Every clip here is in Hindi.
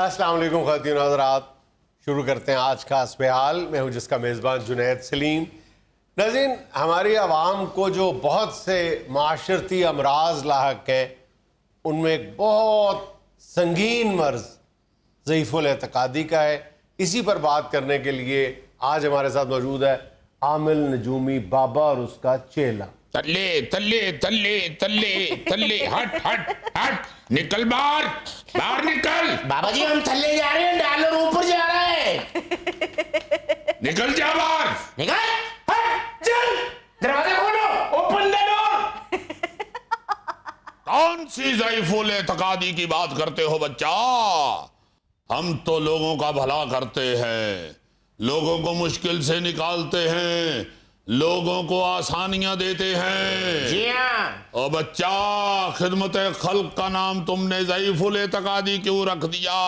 अस्सलाम वालेकुम ख़वातीन हज़रात। शुरू करते हैं आज का अस्बहाल। मैं हूं जिसका मेज़बान जुनैद सलीम। नाज़रीन, हमारी आवाम को जो बहुत से माशरती अमराज लाहक हैं, उनमें एक बहुत संगीन मर्ज़ ज़ईफ़ुल एतक़ादी का है। इसी पर बात करने के लिए आज हमारे साथ मौजूद है आमिल नजूमी बाबा और उसका चेला। तल्ले तल्ले तल्ले तल्ले तल्ले हट हट हट, निकल बाहर, बाहर निकल। बाबा जी हम थल्ले जा रहे हैं, डॉलर ऊपर जा रहा है। निकल जा बाहर। निकल, हट, चल, दरवाजा खोलो, ओपन द डोर। कौन सी ज़ईफ़ुल एतक़ादी की बात करते हो बच्चा? हम तो लोगों का भला करते हैं, लोगों को मुश्किल से निकालते हैं, लोगों को आसानियां देते हैं। जी हाँ। ओ बच्चा, खिदमत खल्क का नाम तुमने ज़ईफ़ुल एतक़ादी क्यों रख दिया?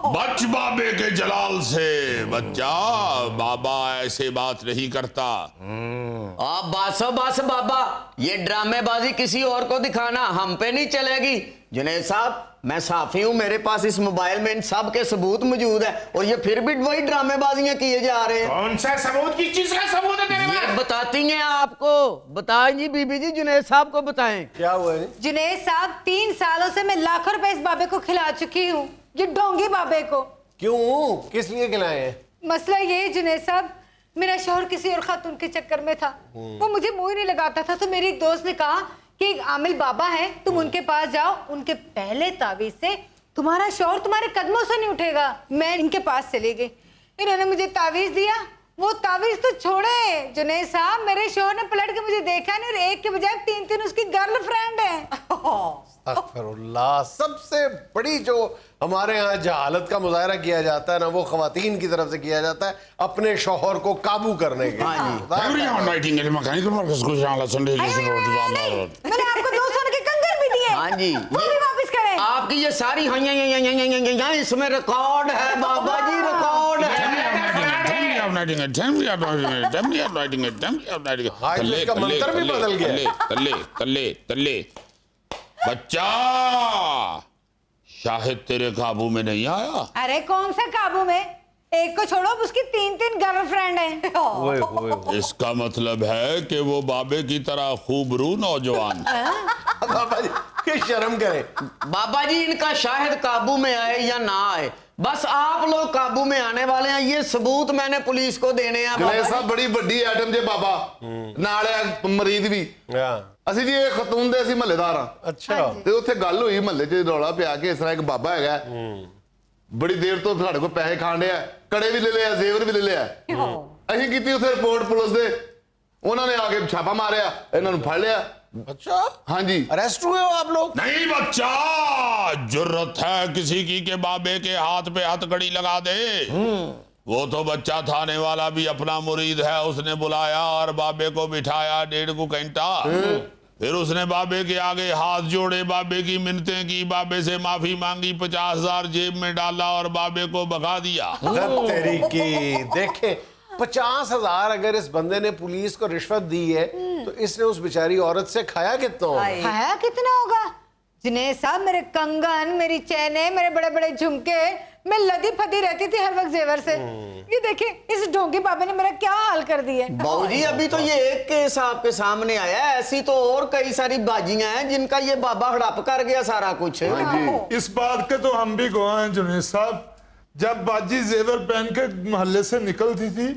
बच बाबे के जलाल से। बच्चा, बाबा ऐसे बात नहीं करता। आप बस बाबा, ये ड्रामेबाजी किसी और को दिखाना हम पे नहीं चलेगी। जुनैद साहब, मैं साफी हूँ, मेरे पास इस मोबाइल में इन सब के सबूत मौजूद है और ये फिर भी वही ड्रामेबाजियां किए जा रहे हैं। कौन सा सबूत, किस चीज का सबूत है तेरे ये पास? बताती हैं आपको। बताएं जी बीबी जी, जुनैद साहब को बताएं। क्या हुआ है? जुनैद साहब, 3 सालों से मैं लाखों रुपए इस बाबे को खिला चुकी हूँ, ये ढोंगी बाबे को। क्यों, किस लिए खिलाए हैं? मसला ये है जुनैद साहब, मेरा शौहर किसी और खातून के चक्कर में था। वो मुझे मुंह ही नहीं लगाता था, तो मेरी एक दोस्त ने कहा कि एक आमिल बाबा है, तुम उनके पास जाओ, उनके पहले तावीज से तुम्हारा शौहर तुम्हारे कदमों से नहीं उठेगा। मैं इनके पास चली गई, इन्होंने मुझे तावीज दिया। वो तावीज तो छोड़े जुनैद साहब, मेरे शौहर ने पलट के मुझे देखा नहीं और एक के बजाय 3 उसकी गर्लफ्रेंड है। अस्तगफिरुल्लाह। सबसे बड़ी जो हमारे यहाँ जहालत का मुजाहरा किया जाता है ना, वो ख़वातीन की तरफ से किया जाता है अपने शौहर को काबू करने के। मैंने आपको 2 सोने के कंगन भी दिए, हाँ जी, वो भी वापस करें। आपकी ये सारी हाँ इसमें रिकॉर्ड है बाबा जी, रिकॉर्ड है। इसका मंत्र भी बदल गया। तल्ले तल्ले तल्ले। बच्चा, शाहिद तेरे काबू में नहीं आया? अरे कौन सा काबू में, एक को छोड़ो, उसकी 3 गर्लफ्रेंड है। ओए ओए ओए। इसका मतलब है कि वो बाबे की तरह खूबरू नौजवान। बाबा जी, कि शर्म करें। बाबा जी, इनका शाहिद काबू में आए या ना आए, बस आप लोग काबू में आने वाले हैं। ये सबूत मैंने पुलिस को देने हैं। जुनैद साहब, बड़ी ਵੱਡੀ आइटम जे बाबा नाले मरीद भी। ਅਸੀਂ ਜੀ ਇਹ ਖਤੂਨ ਦੇ ਅਸੀਂ ਮਹੱਲੇਦਾਰ ਆ। अच्छा। ਤੇ ਉੱਥੇ ਗੱਲ ਹੋਈ ਮਹੱਲੇ 'ਚ, ਰੌਲਾ ਪਿਆ ਕਿ ਇਸ ਤਰ੍ਹਾਂ ਇੱਕ ਬਾਬਾ ਹੈਗਾ, ਬੜੀ ਦੇਰ ਤੋਂ ਸਾਡੇ ਕੋਲ ਪੈਸੇ ਖਾਣ ਡਿਆ, ਕੜੇ ਵੀ ਲੈ ਲਿਆ, ਜ਼ੇਵਰ ਵੀ ਲੈ ਲਿਆ। ਅਸੀਂ ਕੀਤੀ ਉੱਥੇ ਰਿਪੋਰਟ ਪੁਲਿਸ ਦੇ, ਉਹਨਾਂ ਨੇ ਆ ਕੇ ਛਾਪਾ ਮਾਰਿਆ, ਇਹਨਾਂ ਨੂੰ ਫੜ ਲਿਆ। अच्छा, हाँ जी। अरेस्ट हुए हो आप लोग? नहीं बच्चा, जुर्रत है किसी की के बाबे के हाथ पे हथकड़ी लगा दे। वो तो बच्चा थाने वाला भी अपना मुरीद है, उसने बुलाया और बाबे को बिठाया 1.5 घंटा। फिर उसने बाबे के आगे हाथ जोड़े, बाबे की मिन्नतें की, बाबे से माफी मांगी, 50,000 जेब में डाला और बाबे को भगा दिया। तेरी की देखे, 50,000 अगर इस बंदे ने पुलिस को रिश्वत दी है तो इसने उस बेचारी औरत से खाया कितना होगा? खाया कितना होगा जुनैद साहब? मेरे कंगन, मेरी चैने, मेरे बड़े बड़े झुमके, मैं लदी फदी रहती थी हर वक्त जेवर से। ये देखिए, इस ढोंगी बाबे ने मेरा क्या हाल कर दिया। बाबू जी, अभी तो ये एक केस आपके सामने आया है, ऐसी तो और कई सारी बाजियां हैं जिनका ये बाबा हड़प कर गया सारा कुछ। इस बात के तो हम भी गवाह हैं जुनैद साहब। जब बाजी जेवर पहन के मोहल्ले से निकलती थी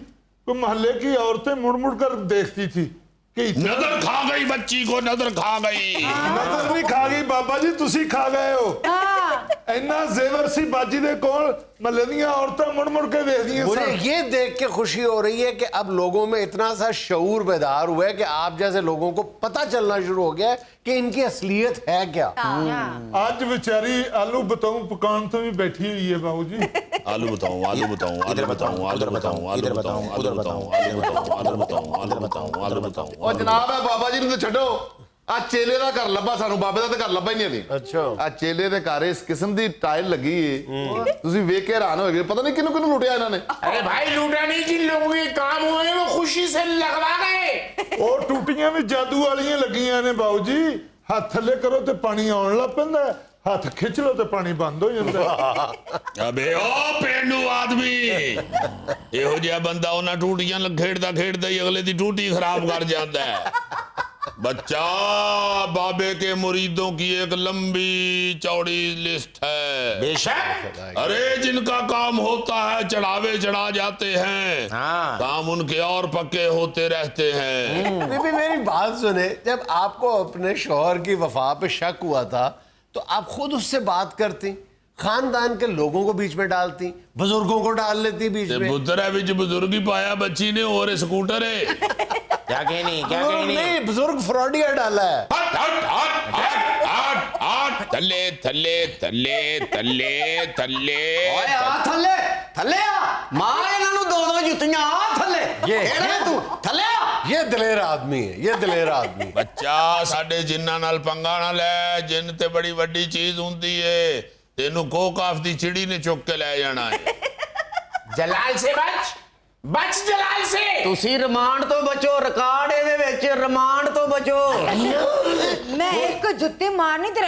तो मोहल्ले की औरतें मुड़ मुड़ कर देखती थी कि नजर खा गई बच्ची को, नजर खा गई। नजर नहीं खा गई बाबा जी, तुसी खा गए हो। इन्ना जेवर सी बाजी दे कोल महल्ले दी औरतें मुड़ मुड़ के देखदियां मुझे सन। ये देख के खुशी हो रही है कि अब लोगों में इतना सा शऊर बेदार हुआ है कि आप जैसे लोगों को पता चलना शुरू हो गया है कि इनकी असलियत है क्या। आज बेचारी आलू बताऊं पकान तो भी बैठी हुई है बाबू जी। आलू बताऊं, आलू बताऊं, आलू बताऊं, आलू बताऊं, आलू बताऊं, आलू बताऊं, आलू बताऊं, आलू बताऊं, आलू बताऊं, आलू बताऊं। ਉਹ ਜਨਾਬ ਹੈ ਬਾਬਾ ਜੀ ਨੂੰ ਤਾਂ ਛੱਡੋ, ਆ ਚੇਲੇ ਦਾ ਘਰ ਲੱਭਾ ਸਾਨੂੰ, ਬਾਬੇ ਦਾ ਤਾਂ ਘਰ ਲੱਭਾ ਹੀ ਨਹੀਂ ਹਲੇ। अच्छा। ਆ ਚੇਲੇ ਦੇ ਘਰ ਇਸ ਕਿਸਮ ਦੀ ਟਾਇਲ ਲੱਗੀ ਏ, ਤੁਸੀਂ ਵੇਖ ਕੇ ਹੈਰਾਨ ਹੋਗੇ। ਪਤਾ ਨਹੀਂ ਕਿਹਨੂੰ ਕਿਹਨੂੰ ਲੁੱਟਿਆ ਇਹਨਾਂ ਨੇ। अरे भाई, लूटा नहीं, जिन लोगों के काम हुए वो खुशी से लगवा गए। ਉਹ ਟੂਟੀਆਂ ਵੀ ਜਾਦੂ ਵਾਲੀਆਂ ਲੱਗੀਆਂ ਨੇ ਬਾਬੂ ਜੀ। ਹੱਥ ਥੱਲੇ ਕਰੋ ਤੇ ਪਾਣੀ ਆਉਣ ਲੱਗ ਪੈਂਦਾ, ਹੱਥ ਖਿੱਚ ਲਓ ਤੇ ਪਾਣੀ ਬੰਦ ਹੋ ਜਾਂਦਾ ਅਬੇ ਓ ਪੇਂਡੂ ਆਦਮੀ ਇਹੋ ਜਿਹਾ ਬੰਦਾ ਉਹਨਾਂ ਟੂਟੀਆਂ ਖੇਡਦਾ ਖੇਡਦਾ ਹੀ ਅਗਲੇ ਦੀ ਟੂਟੀ ਖਰਾਬ ਕਰ ਜਾਂਦਾ ਹੈ बच्चा बाबे के मुरीदों की एक लंबी चौड़ी लिस्ट है बेशक। अरे जिनका काम होता है चढ़ावे चढ़ा जाते हैं, हाँ। काम उनके और पक्के होते रहते हैं। बीबी मेरी बात सुने, जब आपको अपने शौहर की वफा पे शक हुआ था तो आप खुद उससे बात करती, खानदान के लोगों को बीच में डालती, बुजुर्गों को डाल लेती बीच में। पुत्र है बिच बुजुर्ग ही पाया बच्ची ने और स्कूटर है क्या कहनी क्या बुजुर्ग कहनी नहीं, बुजुर्ग फ्रॉडिया डाला है। हट हट हट हट हट हट थल्ले थल्ले थल्ले थल्ले थल्ले ਓਏ ਆ ਥੱਲੇ ਥੱਲੇ ਆ ਮਾਰ ਇਹਨਾਂ ਨੂੰ ਦੋ ਦੋ ਜੁੱਤੀਆਂ ਆ ਥੱਲੇ ਕਿਹੜਾ ਤੂੰ ਥੱਲੇ ਆ ये दलेर आदमी है, ये दलेर आदमी। ਬੱਚਾ ਸਾਡੇ ਜਿੰਨਾਂ ਨਾਲ ਪੰਗਾ ਨਾ ਲੈ, ਜਿੰਨ ਤੇ ਬੜੀ ਵੱਡੀ ਚੀਜ਼ ਹੁੰਦੀ ਏ, ਤੈਨੂੰ ਕੋਕਾਫ ਦੀ ਚਿੜੀ ਨੇ ਚੁੱਕ ਕੇ ਲੈ ਜਾਣਾ ਹੈ। जलाल से बच बच जलाल से। ਤੁਸੀਂ ਰਿਮਾਂਡ ਤੋਂ ਬਚੋ, ਰਿਕਾਰਡ ਇਹਦੇ ਵਿੱਚ ਰਿਮਾਂਡ ਤੋਂ ਬਚੋ। मैं इसको जुत्ते मारनी तो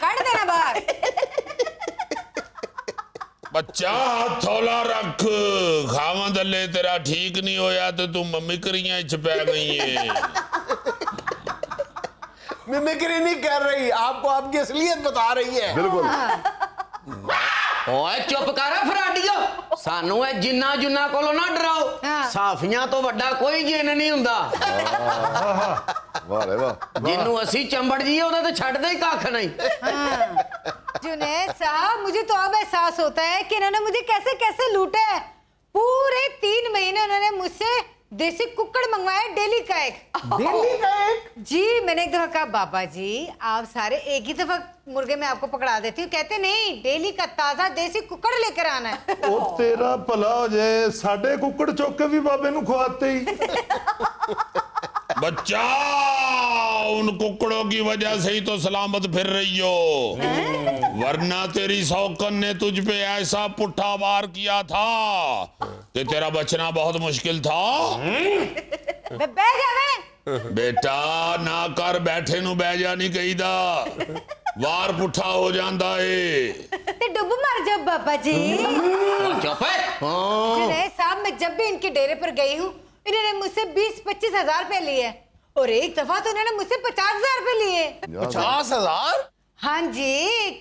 काट देना बाहर। ਬੱਚਾ ਹੱਥ ਹੌਲਾ ਰੱਖ, ਖਾਵਾਂ ਦੱਲੇ ਤੇਰਾ ਠੀਕ ਨਹੀਂ ਹੋਇਆ ਤੇ ਤੂੰ ਮਮਿਕਰੀਆਂ ਚ ਪੈ ਗਈ ਏ। मिमिक्री नहीं कर रही, आपको आपकी असलियत बता रही है। बिल्कुल। ਓਏ ਚੁੱਪ ਕਰ ਫਰਾਡੀਓ, ਸਾਨੂੰ ਇਹ ਜਿੰਨਾ ਜੁੰਨਾ ਕੋਲੋਂ ਨਾ ਡਰਾਓ। ਹਾਂ। ਸਾਫੀਆਂ ਤੋਂ ਵੱਡਾ ਕੋਈ ਜਿੰਨ ਨਹੀਂ ਹੁੰਦਾ। वाह रे वाह। ਜਿਹਨੂੰ ਅਸੀਂ ਚੰਬੜ ਜੀਏ ਉਹਦਾ ਤੇ ਛੱਡਦੇ ਹੀ ਕੱਖ ਨਹੀਂ। जुनैद साहब, मुझे तो अब एहसास होता है कि इन्होंने मुझे कैसे कैसे लूटा है। पूरे 3 महीने उन्होंने मुझसे देसी कुक्कड़ मंगवाए, डेली का एक। दिल्ली का एक? जी मैंने एक दफा कहा बाबा जी आप सारे एक ही दफा मुर्गे में आपको पकड़ा देती हूँ। कहते नहीं, डेली का ताजा देसी कुक्कड़ लेकर आना है। ਉਹ ਤੇਰਾ ਭਲਾ ਹੋ ਜਾਏ, ਸਾਡੇ ਕੁੱਕੜ ਚੁੱਕ ਕੇ ਵੀ ਬਾਬੇ ਨੂੰ ਖਵਾਤੇ ही। बच्चा उन कुकड़ों की वजह से ही तो सलामत फिर रही हो, वरना तेरी सौकन ने तुझ पे ऐसा पुट्ठा वार किया था कि तेरा बचना बहुत मुश्किल था। बैठ जावे। बेटा ना कर बैठे नु बह जा नहीं कहीदा, वार पुट्ठा हो जाता है। ते डुब मर जाओ बाबा जी। ਚੁੱਪ ਹੈ। जुनैद साहब, मैं जब भी इनके डेरे पर गई हूँ इन्होंने मुझसे 20-25 हजार रुपए लिए, और एक दफा तो इन्होंने मुझसे 50 हजार रुपए लिए। 50,000? हाँ जी,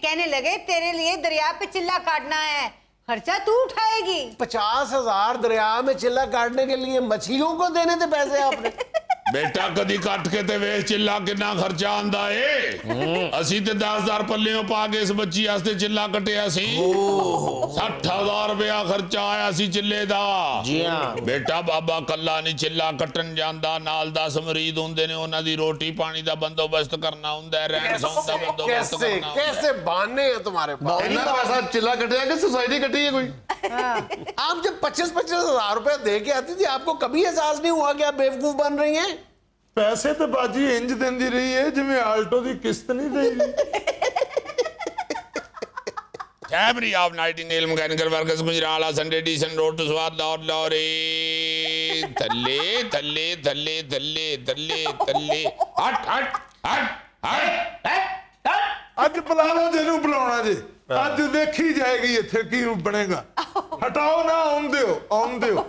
कहने लगे तेरे लिए दरिया पे चिल्ला काटना है, खर्चा तू उठाएगी। 50,000 दरिया में चिल्ला काटने के लिए मछलियों को देने थे पैसे आपने? बेटा कदी कट के ते वेख चिल्ला कितना खर्चा आंदा है। असी ते 10,000 पल्लियों पा के इस बच्ची वास्ते चिल्ला कटिया सी। 60,000 रुपया खर्चा आया सी चिल्ले दा। जी हाँ। बेटा बाबा कल्ला नहीं चिल्ला कटन जांदा, नाल 10 मरीद हुंदे ने, उन्हां दी रोटी पानी दा बंदोबस्त करना हुंदा है, रहन सहन दा बंदोबस्त कैसे करना हुंदा है। कैसे बहाने हैं तुम्हारे पास? इतना पैसा चिल्ला कटिया कि सोसाइटी कटी है कोई? आप जब 25-25 हजार रुपए दे के आती थी, आपको कभी एहसास नहीं हुआ कि आप बेवकूफ बन रही हैं? ਪੈਸੇ ਤੇ ਬਾਜੀ ਇੰਜ ਦਿੰਦੀ ਰਹੀ ਹੈ ਜਿਵੇਂ ਆਲਟੋ ਦੀ ਕਿਸ਼ਤ ਨਹੀਂ ਦੇਈ। Camry of Nightingale Mechanical Workers Gujarat Sunday Edition Road to Swat Lord Lorry थल्ले थल्ले थल्ले थल्ले थल्ले थल्ले हट हट हट हट ਅੱਜ ਬੁਲਾ ਲਓ ਜਿਹਨੂੰ ਬੁਲਾਉਣਾ ਜੇ, ਅੱਜ ਦੇਖੀ ਜਾਏਗੀ ਇੱਥੇ ਕੀ ਬਣੇਗਾ। ਹਟਾਓ ਨਾ, ਆਉਂਦੇ ਹੋ।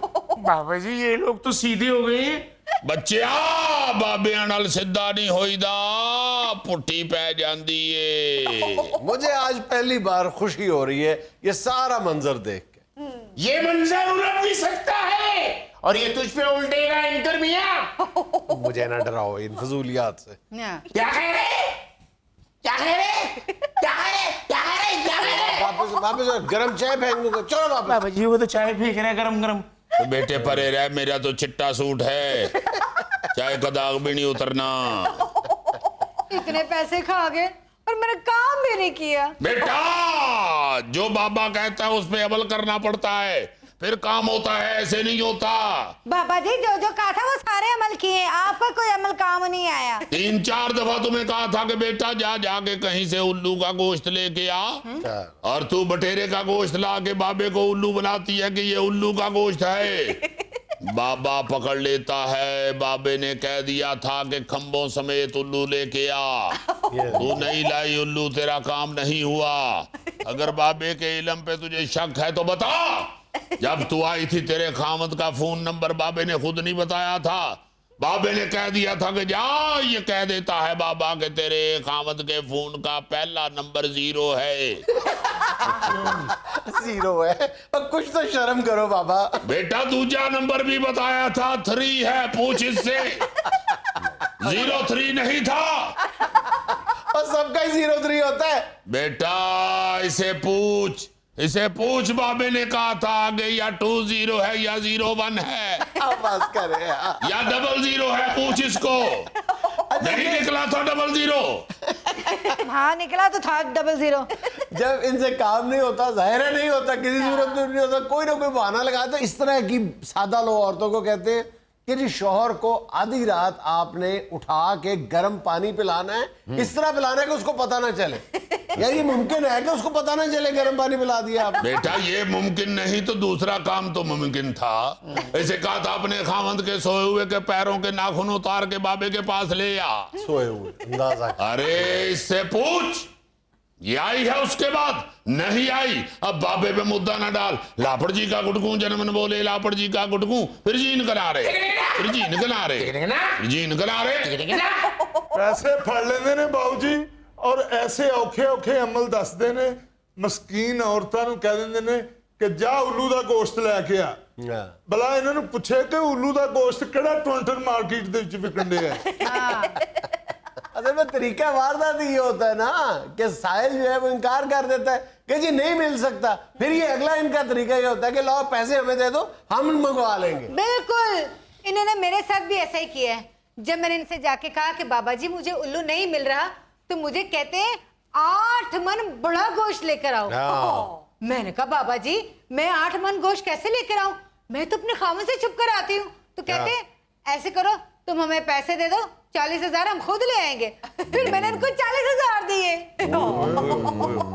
बाबा जी ये लोग तो सीधे हो गए हैं। ਬੱਚਿਆ ਬਾਬਿਆਂ ਨਾਲ ਸਿੱਧਾ ਨਹੀਂ ਹੋਈਦਾ, ਪੁੱਠੀ ਪੈ ਜਾਂਦੀ ਏ। मुझे आज पहली बार खुशी हो रही है ये सारा मंजर देख के। ये मंजर उलट भी सकता है और ये तुझ पे उल्टेगा एंकर मियां। मुझे ना डराओ इन फजूलियात से। क्या कह रहे क्या कह रहे क्या कह रहे क्या कह रहे क्या कह रहे? वापस गरम चाय फेंकूंगा, चलो वापस। बाबा जी वो तो चाय फेंक रहे हैं गरम गरम। तो बेटे परे रह, मेरा तो चिट्टा सूट है, चाय का दाग भी नहीं उतरना। इतने पैसे खा गए और मैंने काम भी नहीं किया। बेटा जो बाबा कहता है उस पे अमल करना पड़ता है, फिर काम होता है, ऐसे नहीं होता। बाबा जी जो जो कहा था वो सारे अमल किए, आपका कोई अमल काम नहीं आया। 3-4 दफा तुम्हें कहा था कि बेटा जा जाके कहीं से उल्लू का गोश्त लेके आ, और तू बटेरे का गोश्त ला के बाबे को उल्लू बनाती है कि ये उल्लू का गोश्त है। बाबा पकड़ लेता है। बाबे ने कह दिया था कि खंभों समेत उल्लू लेके आ, तू नहीं लाई उल्लू, तेरा काम नहीं हुआ। अगर बाबे के इल्म पे तुझे शक है तो बता, जब तू आई थी तेरे खामद का फोन नंबर बाबे ने खुद नहीं बताया था। बाबे ने कह दिया था कि जा ये कह देता है बाबा के तेरे खामद के फोन का पहला नंबर 0 है। 0 है, अब कुछ तो शर्म करो बाबा। बेटा दूसरा नंबर भी बताया था, 3 है, पूछ इससे। 03 नहीं था। और सबका ही 03 होता है। बेटा इसे पूछ बाबे ने कहा था आगे या 20 है या 01 है अब बस करे यार। या 00 है, पूछ इसको। नहीं निकला था 00। हाँ निकला तो था 00। जब इनसे काम नहीं होता, जाहिर है नहीं होता, किसी सूरत में नहीं होता, कोई ना कोई बहाना लगाते। इस तरह की सादा लोग औरतों को कहते हैं कि जी शौहर को आधी रात आपने उठा के गर्म पानी पिलाना है, इस तरह पिलाना है कि उसको पता ना चले। यार ये मुमकिन है कि उसको पता ना चले गर्म पानी पिला दिया आप? बेटा ये मुमकिन नहीं तो दूसरा काम तो मुमकिन था। ऐसे कहा था अपने खामंद के सोए हुए के पैरों के नाखून उतार के बाबे के पास ले आ। सोए हुए अंदाजा। अरे इससे पूछ ये आई है, उसके बाद नहीं आई। अब बाबे पे मुद्दा ना डाल। लापड़ जी का गुटकू जन्मन बोले लापड़ जी का गुटकू, फिर जीन करा रहे, फिर जीन करा रहे, फिर जीन करा रहे। पैसे फड़ लेंदे ने बाबू जी, और ऐसे औखे औखे अमल दसदे ने। मस्कीन औरतां नूं कह दिंदे ने कि जा उल्लू दा गोश्त लैके आ। भला इन्हां नूं पुछे कि उल्लू दा गोश्त किहड़ा टोंटर मार्केट दे विच विकण दिया है। असल में तरीका वारदात ये होता है ना कि साहिल जो है वो इनकार कर देता है कि जी नहीं मिल सकता। फिर ये अगला इनका तरीका ये होता है कि लाओ पैसे हमें दे दो, हम मंगवा लेंगे। बिल्कुल, इन्होंने मेरे साथ भी ऐसा ही किया है। जब मैंने इनसे जाके कहा कि बाबा जी मुझे उल्लू नहीं मिल रहा, तो मुझे कहते हैं 8 मन बड़ा गोश्त लेकर आओ। मैंने कहा बाबा जी मैं 8 मन गोश्त कैसे लेकर आऊं, मैं तो अपने खामन से छुप कर आती हूँ। तो कहते हैं ऐसे करो तुम हमें पैसे दे दो, 40,000 हम खुद ले आएंगे। फिर मैंने इनको 40,000 दिए।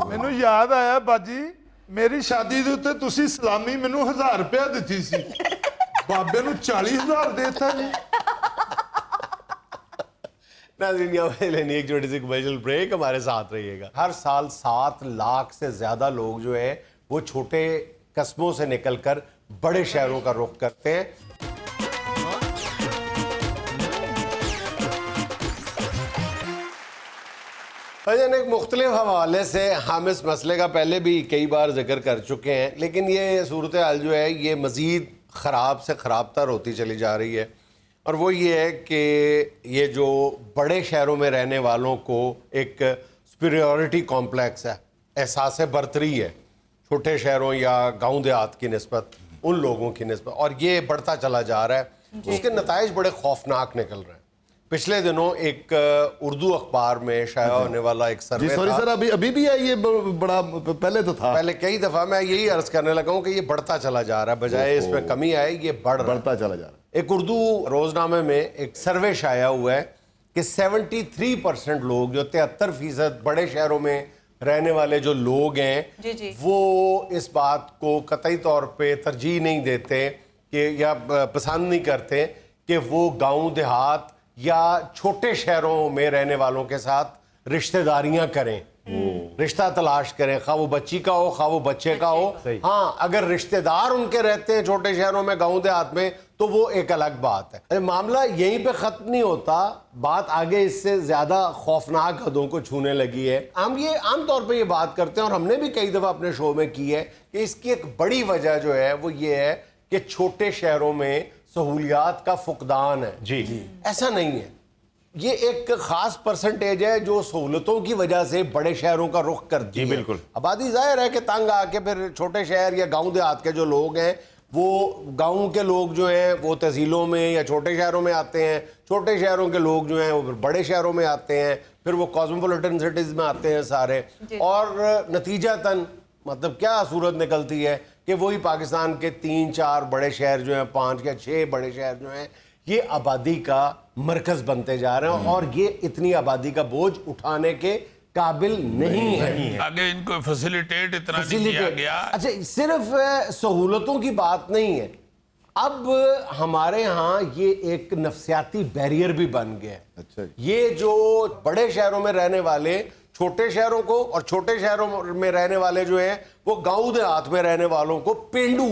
ਮੈਨੂੰ याद आया बाजी, मेरी शादी ਦੇ ਉੱਤੇ ਤੁਸੀਂ ਸਲਾਮੀ ਮੈਨੂੰ 1000 ਰੁਪਇਆ ਦਿੱਤੀ ਸੀ, ਬਾਬੇ ਨੂੰ 40,000 ਦੇਤਾ ਜੀ। नाज़रीन यहाँ पे लेनी एक छोटी सी कमर्शियल ब्रेक, हमारे साथ रहिएगा। हर साल 7 लाख से ज्यादा लोग जो है वो छोटे कस्बों से निकलकर बड़े शहरों का रुख करते हैं। भजन एक मुख्तलिफ हवाले से हम इस मसले का पहले भी कई बार जिक्र कर चुके हैं, लेकिन ये सूरत हाल जो है ये मज़ीद ख़राब से ख़राब तर होती चली जा रही है। और वो ये है कि ये जो बड़े शहरों में रहने वालों को एक सुपीरियॉरिटी कॉम्प्लेक्स है, एहसास बरतरी है छोटे शहरों या गांव देहात की निस्बत, उन लोगों की निस्बत, और ये बढ़ता चला जा रहा है। उसके नताइज बड़े खौफनाक निकल रहे हैं। पिछले दिनों एक उर्दू अखबार में शाया होने वाला एक सर्वे सॉरी सर, अभी भी है ये बड़ा, पहले तो था, पहले कई दफ़ा मैं यही अर्ज करने लगा हूँ कि ये बढ़ता चला जा रहा है, बजाय इसमें कमी आए ये बढ़ता चला जा रहा है। एक उर्दू रोजनामे में एक सर्वे शाया हुआ है कि 73% लोग, जो 73% बड़े शहरों में रहने वाले जो लोग हैं, वो इस बात को कतई तौर पे तरजीह नहीं देते कि या पसंद नहीं करते कि वो गांव देहात या छोटे शहरों में रहने वालों के साथ रिश्तेदारियां करें, रिश्ता तलाश करें, खा वो बच्ची का हो खा वो बच्चे का हो। हाँ, अगर रिश्तेदार उनके रहते हैं छोटे शहरों में, गांव देहात में, तो वो एक अलग बात है। मामला यहीं पे खत्म नहीं होता, बात आगे इससे ज्यादा खौफनाक हदों को छूने लगी है। हम ये आम तौर पे ये बात करते हैं और हमने भी कई दफा अपने शो में की है कि इसकी एक बड़ी वजह जो है वो ये है कि छोटे शहरों में सहूलियात का फुकदान है। जी ऐसा नहीं है, ये एक खास परसेंटेज है जो सहूलतों की वजह से बड़े शहरों का रुख करती है। बिल्कुल। आबादी जाहिर है कि तंग आके फिर छोटे शहर या गांव देहात के जो लोग हैं, वो गांव के लोग जो हैं वो तहसीलों में या छोटे शहरों में आते हैं, छोटे शहरों के लोग जो हैं वो बड़े शहरों में आते हैं, फिर वो कॉस्मोपॉलिटन सिटीज़ में आते हैं सारे, और नतीजतन मतलब क्या सूरत निकलती है कि वही पाकिस्तान के 3-4 बड़े शहर जो हैं, 5 या 6 बड़े शहर जो हैं, ये आबादी का मरकज बनते जा रहे हैं और ये इतनी आबादी का बोझ उठाने के काबिल नहीं है। आगे इनको फैसिलिटेट इतना नहीं किया गया। अच्छा, सिर्फ सहूलतों की बात नहीं है, अब हमारे यहाँ ये एक नफसियाती बैरियर भी बन गया है। अच्छा जी। ये जो बड़े शहरों में रहने वाले छोटे शहरों को और छोटे शहरों में रहने वाले जो हैं वो गांव देहात में रहने वालों को पेंडू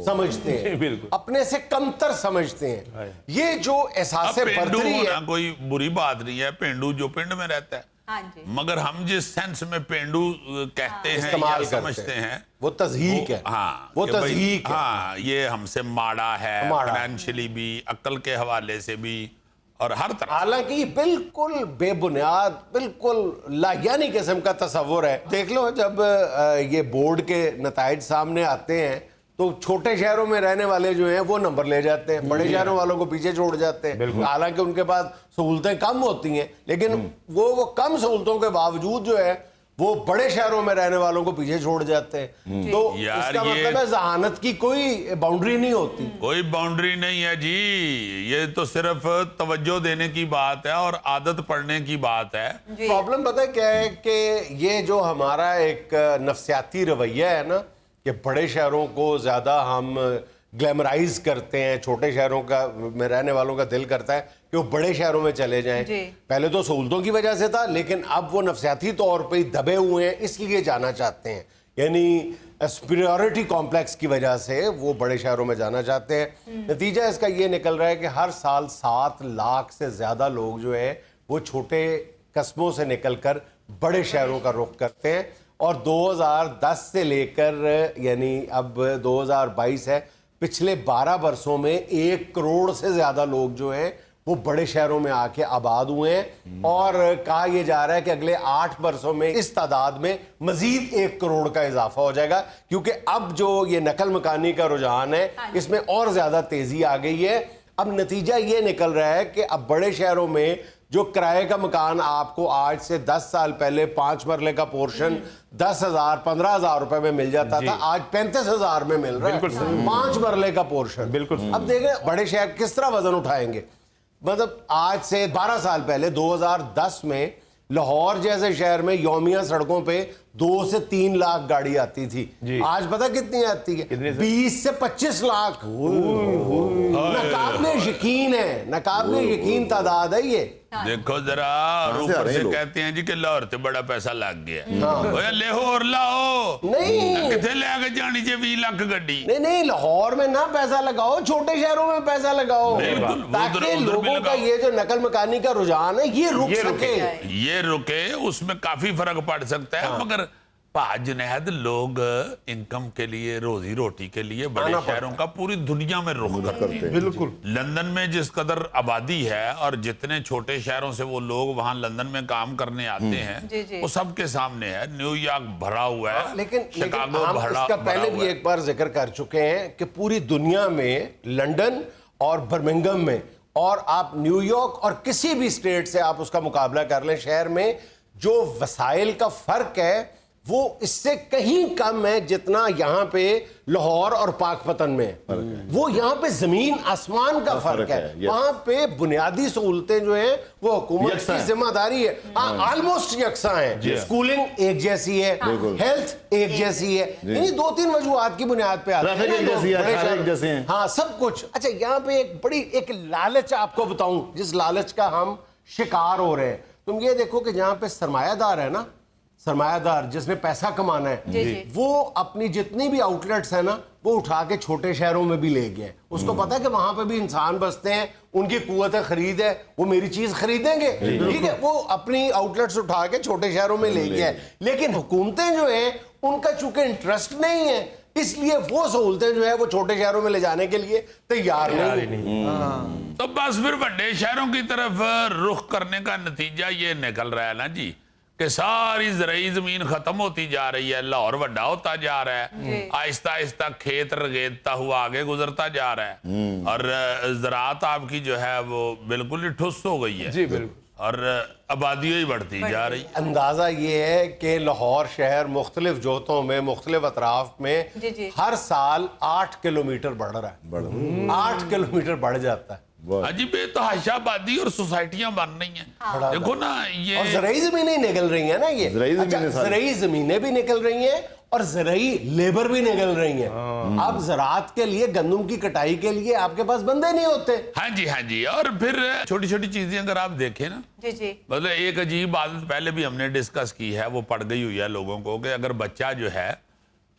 समझते हैं, बिल्कुल। अपने से कमतर समझते हैं। ये जो एहसास अब पेंडू बर्तरी होना है, कोई बुरी बात नहीं है, पेंडू जो पिंड में रहता है। हाँ जी। मगर हम जिस सेंस में पेंडू कहते हैं इस्तेमाल या करते समझते हैं वो तज़हीक है। हाँ, वो कि भाई, तज़हीक है। हाँ, ये हमसे माड़ा है, माड़ा। फाइनेंशियली भी, अक्ल के हवाले से भी और हर तरह से। हालांकि ये बिल्कुल बेबुनियाद, बिल्कुल लायानी किस्म का तस्वुर है। देख लो, जब ये बोर्ड के नताइज सामने आते हैं तो छोटे शहरों में रहने वाले जो हैं वो नंबर ले जाते हैं, बड़े शहरों वालों को पीछे छोड़ जाते हैं। हालांकि उनके पास सहूलतें कम होती हैं, लेकिन वो कम सहूलतों के बावजूद जो है वो बड़े शहरों में रहने वालों को पीछे छोड़ जाते हैं। तो यार, इसका ये- मतलब है जहानत की कोई बाउंड्री नहीं होती। कोई बाउंड्री नहीं है जी, ये तो सिर्फ तवज्जो देने की बात है और आदत पड़ने की बात है। प्रॉब्लम पता है क्या है कि ये जो हमारा एक नफसियाती रवैया है ना कि बड़े शहरों को ज़्यादा हम ग्लैमराइज करते हैं, छोटे शहरों का में रहने वालों का दिल करता है कि वो बड़े शहरों में चले जाएं। जी। पहले तो सहूलतों की वजह से था, लेकिन अब वो नफसियाती तौर पे ही दबे हुए हैं, इसलिए जाना चाहते हैं। यानी सुपीरियरिटी कॉम्प्लेक्स की वजह से वो बड़े शहरों में जाना चाहते हैं। नतीजा इसका ये निकल रहा है कि हर साल 7 लाख से ज़्यादा लोग जो है वो छोटे कस्बों से निकलकर बड़े शहरों का रुख करते हैं। और 2010 से लेकर यानी अब 2022 है, पिछले 12 वर्षों में 1 करोड़ से ज़्यादा लोग जो हैं वो बड़े शहरों में आके आबाद हुए हैं। और कहा यह जा रहा है कि अगले 8 वर्षों में इस तादाद में मजीद 1 करोड़ का इजाफा हो जाएगा, क्योंकि अब जो ये नकल मकानी का रुझान है इसमें और ज़्यादा तेज़ी आ गई है। अब नतीजा ये निकल रहा है कि अब बड़े शहरों में जो किराए का मकान आपको आज से 10 साल पहले 5 मरले का पोर्शन 10,000 15,000 रुपए में मिल जाता था, आज 35,000 में मिल रहा है 5 मरले का पोर्शन। बिल्कुल। अब देखें बड़े शहर किस तरह वजन उठाएंगे। मतलब आज से 12 साल पहले 2010 में लाहौर जैसे शहर में यौमिया सड़कों पे 2 से 3 लाख गाड़ी आती थी। जी। आज पता कितनी आती है? कितनी सर? 20 से 25 लाख। नाकाबिले यकीन है, नाकाबिले यकीन तादाद है ये। देखो जरा, और से आ ऊपर रहे से लोग? कहते हैं जी कि लाहौर से बड़ा पैसा लग गया। ओए लाहौर लाओ नहीं किथे लेके जानी चाहिए 20 लाख गड्डी। नहीं नहीं, लाहौर में ना पैसा लगाओ, छोटे शहरों में पैसा लगाओ, बिल्कुल, ताकि उधर भी लोगों का लगाओ। ये जो नकल मकानी का रुझान है ये रुक सके। ये रुके, उसमें काफी फर्क पड़ सकता है। मगर जुनैद, लोग इनकम के लिए, रोजी रोटी के लिए बड़े आना शहरों का पूरी दुनिया में रुख करते हैं। बिल्कुल। लंदन में जिस कदर आबादी है और जितने छोटे शहरों से वो लोग वहां लंदन में काम करने आते जी, हैं, जी। वो सबके सामने है। न्यूयॉर्क भरा हुआ है, लेकिन शिकागो हम भरा इसका भरा पहले हुआ भी है। एक बार जिक्र कर चुके हैं कि पूरी दुनिया में लंदन और बर्मिंघम में, और आप न्यूयॉर्क और किसी भी स्टेट से आप उसका मुकाबला कर लें, शहर में जो वसाइल का फर्क है वो इससे कहीं कम है जितना यहाँ पे लाहौर और पाकपतन में है। वो यहाँ पे जमीन आसमान का फर्क है। yes। वहाँ पे बुनियादी सहूलतें जो हैं वो हुकूमत यकसा की है। जिम्मेदारी है, ऑलमोस्ट यकसा है। स्कूलिंग एक जैसी है, हेल्थ एक जैसी है, यानी 2-3 वजूहात की बुनियाद पे आते हैं ट्रैफिक ना एक लोग, जैसी है, बड़े अखाड़े शहर। एक जैसे हैं। हाँ, सब कुछ। अच्छा, यहाँ पे एक बड़ी एक लालच आपको बताऊं, जिस लालच का हम शिकार हो रहे हैं। तुम ये देखो कि जहाँ पे सरमायादार है ना, सरमायादार जिसने पैसा कमाना है, जी। वो अपनी जितनी भी आउटलेट्स है ना वो उठा के छोटे शहरों में भी ले गए। उसको पता है कि वहां पे भी इंसान बसते हैं, उनकी कुव्वत खरीद है, वो मेरी चीज खरीदेंगे, ठीक है। वो अपनी आउटलेट्स उठा के छोटे शहरों में ले गया। लेकिन हुकूमतें जो हैं उनका चूंकि इंटरेस्ट नहीं है, इसलिए वो सहूलतें जो है वो छोटे शहरों में ले जाने के लिए तैयार नहीं। तो बस फिर बड़े शहरों की तरफ रुख करने का नतीजा ये निकल रहा है ना जी कि सारी ज़राई जमीन खत्म होती जा रही है, लाहौर बड़ा होता जा रहा है, आहिस्ता आहिस्ता खेत रगेदता हुआ आगे गुजरता जा रहा है, और ज़राअत आपकी जो है वो बिल्कुल ही ठुस हो गई है जी बिल्कुल। और आबादी ही बढ़ती जा रही है। अंदाजा ये है कि लाहौर शहर मुख्तलिफ जोतों में, मुख्तलिफ अतराफ में जी। हर साल 8 किलोमीटर बढ़ रहा है। 8 किलोमीटर बढ़ जाता है। अजीब बेतहाशा आबादी और सोसाइटियां बन रही हैं। देखो ना, ये और ज़राई ज़मीनें निकल रही हैं ना, ये ज़राई ज़मीनें अच्छा, सारी। ज़राई ज़मीनें भी निकल रही हैं और ज़राई लेबर भी निकल रही है। अब ज़राअत के लिए, गंदम की कटाई के लिए आपके पास बंदे नहीं होते। हाँ जी। और फिर छोटी छोटी चीजें अगर आप देखें ना, जी मतलब एक अजीब आदत पहले भी हमने डिस्कस की है, वो पड़ गई हुई है लोगों को, कि अगर बच्चा जो है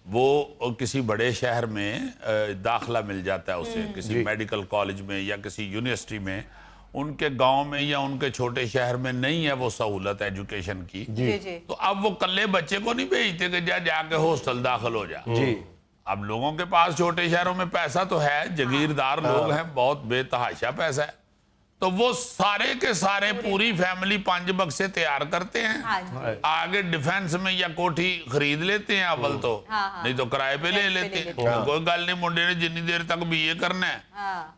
वो किसी बड़े शहर में दाखला मिल जाता है उसे, किसी मेडिकल कॉलेज में या किसी यूनिवर्सिटी में, उनके गांव में या उनके छोटे शहर में नहीं है वो सहूलत एजुकेशन की, जी तो अब वो कल्ले बच्चे को नहीं भेजते कि जाके हॉस्टल दाखिल हो जा। जी। अब लोगों के पास छोटे शहरों में पैसा तो है, जागीरदार लोग हैं, बहुत बेतहाशा पैसा है, तो वो सारे के सारे पूरी फैमिली 5 बक्से तैयार करते हैं, हाँ जी। आगे डिफेंस में या कोठी खरीद लेते हैं अव्वल तो, नहीं तो किराए पे ले लेते हैं। कोई गल नहीं, मुंडे ने जिन्नी देर तक बीए करना है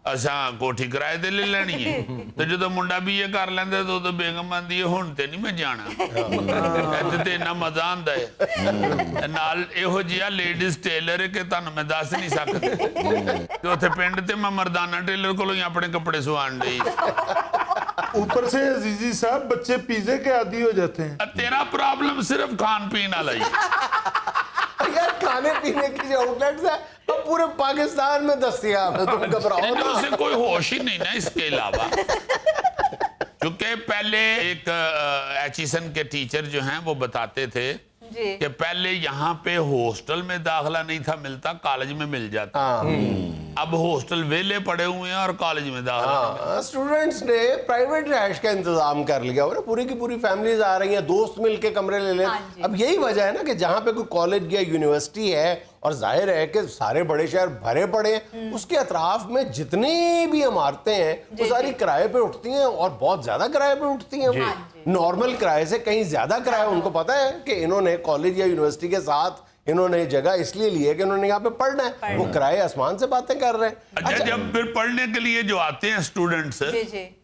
असा कोठी किराए ते ले लेनी है। तो जो मुंडा बीए कर लेंदा तो बेगम आंदी है हुण ते नहीं मैं जाना, इत्थे ते इन्ना मजा आंदा है। नाल इहो जिहा लेडीज टेलर है कि तुहानू मैं दस नहीं सकदी, ते उत्थे पिंड ते मैं मर्दाना टेलर कोलों ही अपने कपड़े सुआण दी। ऊपर से अजीजी साहब बच्चे पिज्जे के आदी हो जाते हैं। तेरा प्रॉब्लम सिर्फ खान पीन वाला ही है। यार खाने पीने की जो आउटलेट्स है वो पूरे पाकिस्तान में दस्तयाब है, तुम घबराओ इनमें ना। उसे कोई होश ही नहीं ना इसके अलावा। क्योंकि पहले एक एचिसन के टीचर जो हैं वो बताते थे जी। कि पहले यहाँ पे हॉस्टल में दाखला नहीं था मिलता, कॉलेज में मिल जाता। अब हॉस्टल वेले पड़े हुए हैं और कॉलेज में दाखला। स्टूडेंट्स ने प्राइवेट रहायश का इंतजाम कर लिया हो ना, पूरी की पूरी फैमिलीज आ रही हैं, दोस्त मिलके कमरे ले लें। अब यही वजह है ना कि जहाँ पे कोई कॉलेज या यूनिवर्सिटी है, और जाहिर है कि सारे बड़े शहर भरे पड़े हैं, उसके अतराफ में जितनी भी इमारतें हैं वो सारी किराए पे उठती हैं, और बहुत ज्यादा किराए पे उठती हैं। नॉर्मल किराए से कहीं ज्यादा किराया। उनको पता है कि इन्होंने कॉलेज या यूनिवर्सिटी के साथ इन्होंने जगह इसलिए ली है कि इन्होंने यहाँ पे पढ़ना है, वो किराए आसमान से बातें कर रहे हैं। अच्छा, जब फिर पढ़ने के लिए जो आते हैं स्टूडेंट्स,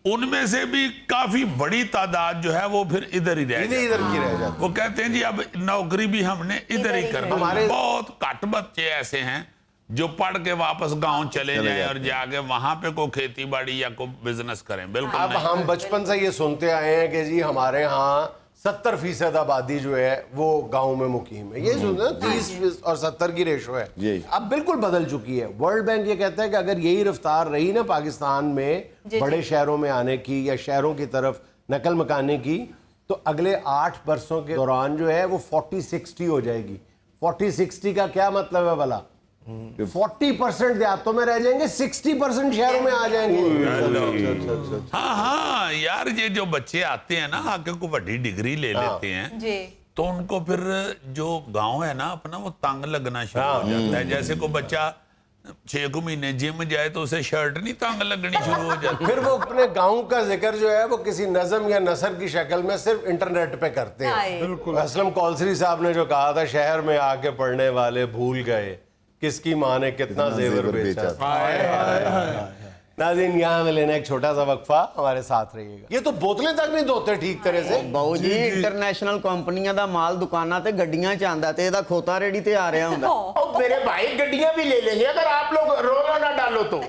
उनमें से भी काफी बड़ी तादाद जो है वो फिर इधर ही रह जाती है। इधर की रह जाती। वो कहते हैं जी अब नौकरी भी हमने इधर ही करना। हमारे बहुत घट बच्चे ऐसे हैं जो पढ़ के वापस गांव चले जाएं और जाके वहां पे कोई खेती बाड़ी या कोई बिजनेस करें। बिल्कुल अब हम बचपन से ये सुनते आए हैं कि जी हमारे यहाँ 70% आबादी जो है वो गांव में मुकीम है। ये सुनते 30 और 70 की रेशो है, अब बिल्कुल बदल चुकी है। वर्ल्ड बैंक ये कहता है कि अगर यही रफ्तार रही ना पाकिस्तान में बड़े शहरों में आने की या शहरों की तरफ नकल मकाने की, तो अगले 8 वर्षों के दौरान जो है वो 40-60 हो जाएगी। 40-60 का क्या मतलब है भला? 40% देहातों में रह जाएंगे, 60% शहरों में आ जाएंगे। हाँ यार, ये जो बच्चे आते हैं ना आके को बड़ी डिग्री ले लेते हैं जी। तो उनको फिर जो गांव है ना अपना वो तंग लगना शुरू हो जाता है। जैसे को बच्चा 6 महीने जिम जाए तो उसे शर्ट नहीं तंग लगनी शुरू हो जाती। फिर वो अपने गांव का जिक्र जो है वो किसी नज़म या नसर की शक्ल में सिर्फ इंटरनेट पे करते हैं। असलम कौलसरी साहब ने जो कहा था, शहर में आके पढ़ने वाले भूल गए किसकी माँ ने कितना जेवर बेचा। नाज़रीन, यहाँ में लेना एक छोटा सा वक्फा, हमारे साथ रहिएगा। ये तो बोतलें तक नहीं धोते ठीक तरह से। बाबू जी इंटरनेशनल कंपनियां दा माल दुकानां ते गड्डियां च आंदा ते एदा खोता रेडी ते आ रहा हुंदा। और मेरे भाई गड्डियां भी ले लेंगे अगर आप लोग रोना ना डालो तो।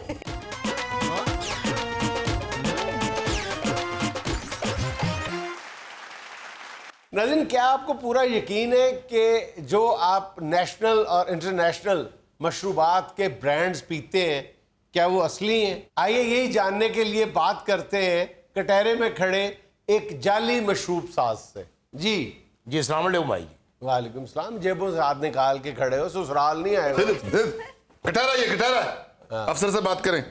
नाज़रीन, क्या आपको पूरा यकीन है कि जो आप नेशनल और इंटरनेशनल मशरूबात के ब्रांड्स पीते हैं क्या वो असली हैं? आइए यही जानने के लिए बात करते हैं कटहरे में खड़े एक जाली मशरूब साज से। जी अस्सलाम वालेकुम भाई। वालेकुम सलाम। जेबों से हाथ निकाल के खड़े हो, ससुराल नहीं आए हो? कटहरा, ये कटहरा, अफसर से बात करें।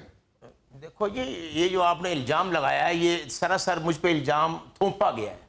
देखो जी, ये जो आपने इल्जाम लगाया है ये सरासर मुझ पे इल्जाम थोपा गया है।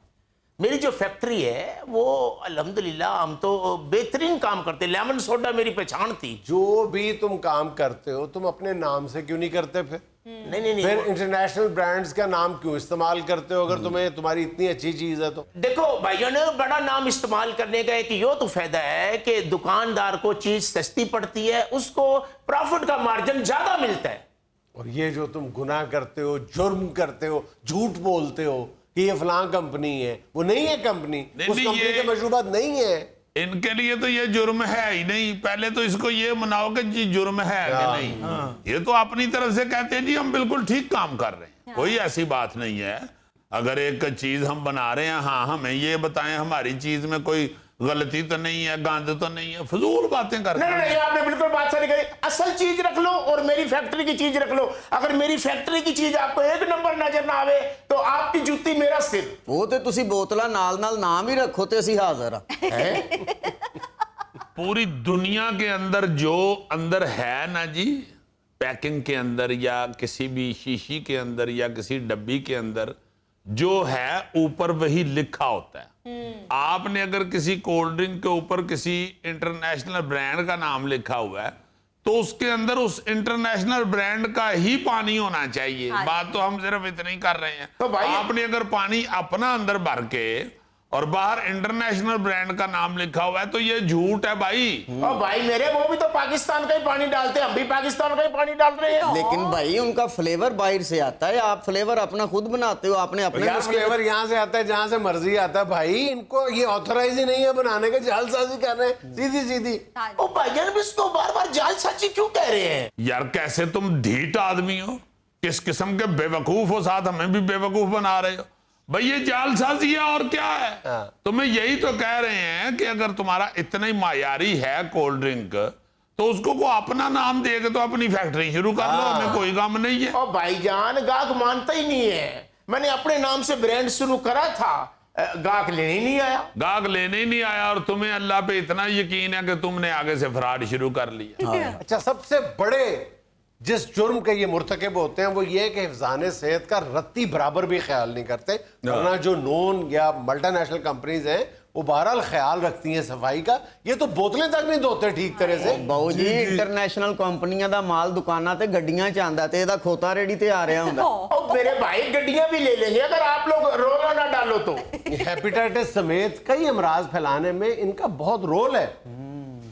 मेरी जो फैक्ट्री है वो अल्हम्दुलिल्लाह हम तो बेहतरीन काम करते। लेमन सोडा मेरी पहचान थी। जो भी तुम काम करते हो तुम अपने नाम से क्यों नहीं करते? फिर नहीं फिर इंटरनेशनल ब्रांड्स का नाम क्यों इस्तेमाल करते हो अगर तुम्हें तुम्हारी इतनी अच्छी चीज है तो? देखो भाइयों ने बड़ा नाम इस्तेमाल करने का एक यो तो फायदा है कि दुकानदार को चीज सस्ती पड़ती है, उसको प्रॉफिट का मार्जिन ज्यादा मिलता है। और ये जो तुम गुनाह करते हो, जुर्म करते हो, झूठ बोलते हो कि ये फलां कंपनी है, वो नहीं है कंपनी, उस कंपनी के मशरूबात नहीं है। इनके लिए तो ये जुर्म है ही नहीं। पहले तो इसको ये मनाओ कि जी जुर्म है कि नहीं। ये तो अपनी तरफ से कहते हैं जी हम बिल्कुल ठीक काम कर रहे हैं, कोई ऐसी बात नहीं है। अगर एक चीज हम बना रहे हैं, हाँ हमें ये बताएं हमारी चीज में कोई गलती तो नहीं है, गंद तो नहीं है, फजूल बातें करते नहीं हैं। नहीं, आपने बिल्कुल बात सही कही। असल चीज रख लो और मेरी फैक्ट्री की चीज रख लो। अगर मेरी फैक्ट्री की चीज आपको एक नंबर नजर ना आवे तो आपकी जूती मेरा सिर। ਉਹ ਤੇ ਤੁਸੀਂ ਬੋਤਲਾਂ ਨਾਲ ਨਾਲ ਨਾਮ ਹੀ ਰੱਖੋ ਤੇ ਅਸੀਂ ਹਾਜ਼ਰ ਆ। पूरी दुनिया के अंदर जो अंदर है ना जी, पैकिंग के अंदर या किसी भी शीशी के अंदर या किसी डब्बी के अंदर जो है ऊपर वही लिखा होता है। आपने अगर किसी कोल्ड ड्रिंक के ऊपर किसी इंटरनेशनल ब्रांड का नाम लिखा हुआ है तो उसके अंदर उस इंटरनेशनल ब्रांड का ही पानी होना चाहिए। बात तो हम सिर्फ इतनी ही कर रहे हैं। तो भाई आपने अगर पानी अपना अंदर भर के और बाहर इंटरनेशनल ब्रांड का नाम लिखा हुआ है तो ये झूठ है भाई। और भाई मेरे, वो भी तो पाकिस्तान का ही पानी डालते हैं, हम भी पाकिस्तान का ही पानी डाल रहे हैं। लेकिन भाई उनका फ्लेवर बाहर से आता है, आप फ्लेवर अपना खुद बनाते हो, आपने अपने यार फ्लेवर यहाँ से आता है जहाँ से मर्जी आता है भाई। इनको ये ऑथराइज ही नहीं है बनाने के, जालसाजी कर रहे हैं सीधी सीधी। ओ भाईजान भी इसको बार बार जालसाजी क्यों कह रहे हैं? यार कैसे तुम ढीठ आदमी हो, किस किस्म के बेवकूफ हो, साथ हमें भी बेवकूफ बना रहे हो। भाई ये जालसाजी है और क्या है। तुम्हें यही तो कह रहे हैं कि अगर तुम्हारा इतना ही मायारी है कोल्ड ड्रिंक तो उसको को अपना नाम देके तो अपनी फैक्ट्री शुरू कर लो, हमें कोई काम नहीं है। ओ भाईजान गाहक मानता ही नहीं है। मैंने अपने नाम से ब्रांड शुरू करा था, गाहक लेने ही नहीं आया। गाहक लेने ही नहीं आया और तुम्हें अल्लाह पे इतना यकीन है कि तुमने आगे से फ्रॉड शुरू कर लिया। अच्छा, सबसे बड़े जिस जुर्म के ये मुर्तकब होते हैं वो ये कि हिफ्ज़ाने सेहत का रत्ती बराबर भी ख्याल नहीं करते। वरना जो नॉन या मल्टीनेशनल कंपनीज हैं वो बहरहाल ख्याल रखती हैं सफाई का। ये तो बोतलें तक नहीं धोते ठीक तरह से। ਬਾਊ ਜੀ ਇੰਟਰਨੈਸ਼ਨਲ ਕੰਪਨੀਆਂ ਦਾ ਮਾਲ ਦੁਕਾਨਾਂ ਤੇ ਗੱਡੀਆਂ 'ਚ ਆਂਦਾ ਤੇ ਇਹਦਾ ਖੋਤਾ ਰੇੜੀ ਤੇ ਆ ਰਿਹਾ ਹੁੰਦਾ। ओ मेरे भाई गड्डियां भी ले लेंगे अगर आप लोग रोना ना डालो तो। हेपेटाइटिस समेत कई अमराज फैलाने में इनका बहुत रोल है।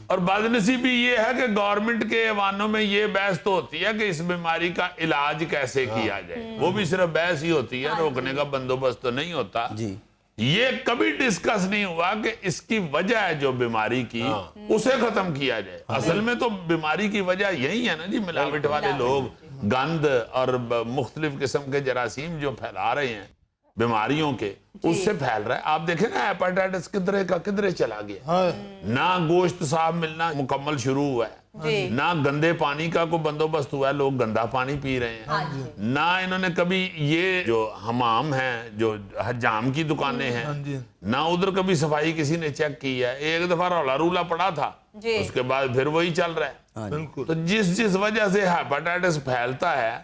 और बदनसीबी ये है कि गवर्नमेंट के ऐवानों में ये बहस तो होती है कि इस बीमारी का इलाज कैसे किया जाए, वो भी सिर्फ बहस ही होती है, रोकने का बंदोबस्त तो नहीं होता जी। ये कभी डिस्कस नहीं हुआ कि इसकी वजह है जो बीमारी की उसे खत्म किया जाए। असल में तो बीमारी की वजह यही है ना जी, मिलावट वाले लोग, गंद और मुख्तलिफ किस्म के जरासीम जो फैला रहे हैं बीमारियों के, उससे फैल रहा है। आप देखें ना हेपेटाइटिस किधरे का किधरे चला गया। ना गोश्त साफ मिलना मुकम्मल शुरू हुआ है, ना गंदे पानी का कोई बंदोबस्त हुआ है, लोग गंदा पानी पी रहे हैं। ना इन्होंने कभी ये जो हमाम है, जो हजाम की दुकानें हैं, ना उधर कभी सफाई किसी ने चेक की है। एक दफा रौला रूला पड़ा था, उसके बाद फिर वही चल रहा है। तो जिस वजह से हेपेटाइटिस फैलता है